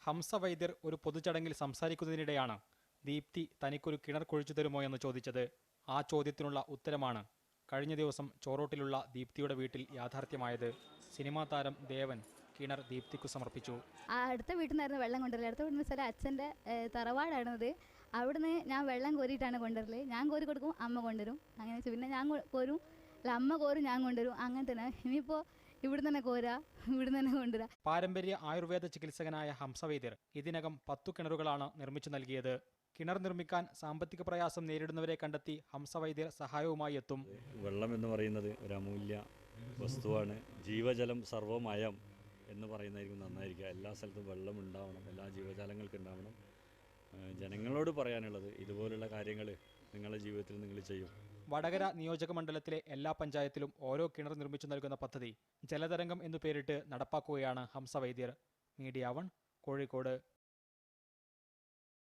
ഹംസ വൈദ്യർ ഒരു പൊതുചടങ്ങിൽ സംസാരിക്കുന്നതിനിടെയാണ് ദീപ്തി തനിക്കൊരു കിണർ കുഴിച്ചു തരുമോ എന്ന് ചോദിച്ചത്. ആ ചോദ്യത്തിനുള്ള ഉത്തരമാണ് കഴിഞ്ഞ ദിവസം ചോറോട്ടിലുള്ള ദീപ്തിയുടെ വീട്ടിൽ യാഥാർത്ഥ്യമായത്. സിനിമാ താരം ദേവൻ കിണർ ദീപ്തിക്കു സമർപ്പിച്ചു. അടുത്ത വീട്ടിൽ നിന്നായിരുന്നു വെള്ളം കൊണ്ടുവരല്. അടുത്ത വീട്ടിൽ വെച്ചാൽ അച്ഛൻ്റെ തറവാടായിരുന്നത്. അവിടുന്ന് ഞാൻ വെള്ളം കോരിയിട്ടാണ് കൊണ്ടുവരല്. ഞാൻ കോരി കൊടുക്കും, അമ്മ കൊണ്ടുവരും. അങ്ങനെ പിന്നെ ഞാൻ കോരും, അല്ല അമ്മ കോരും, ഞാൻ കൊണ്ടുവരും. അങ്ങനെ തന്നെ. ഇനിയിപ്പോൾ ഇവിടുന്ന് തന്നെ കോരാ, ഇവിടുന്ന് തന്നെ കൊണ്ടുവരാം. പാരമ്പര്യ ആയുർവേദ ചികിത്സകനായ ഹംസ വൈദ്യർ ഇതിനകം 10 കിണറുകളാണ് നിർമ്മിച്ചു നൽകിയത്. കിണർ നിർമ്മിക്കാൻ സാമ്പത്തിക പ്രയാസം നേരിടുന്നവരെ കണ്ടെത്തി ഹംസ വൈദ്യർ സഹായവുമായി എത്തും. വെള്ളം എന്ന് പറയുന്നത് ഒരു അമൂല്യ വസ്തുവാണ്. ജീവജലം സർവമയം എന്ന് പറയുന്നതായിരിക്കും നന്നായിരിക്കുക. എല്ലാ സ്ഥലത്തും വെള്ളം ഉണ്ടാവണം, എല്ലാ ജീവജാലങ്ങൾക്കും ഉണ്ടാവണം. ജനങ്ങളോട് പറയാനുള്ളത് ഇതുപോലുള്ള കാര്യങ്ങൾ നിങ്ങളുടെ ജീവിതത്തിൽ നിങ്ങൾ ചെയ്യും. വടകര നിയോജക മണ്ഡലത്തിലെ എല്ലാ പഞ്ചായത്തിലും ഓരോ കിണർ നിർമ്മിച്ചു നൽകുന്ന പദ്ധതി ജലതരംഗം എന്നു പേരിട്ട് നടപ്പാക്കുകയാണ് ഹംസ വൈദ്യർ. മീഡിയ 1 കോഴിക്കോട്.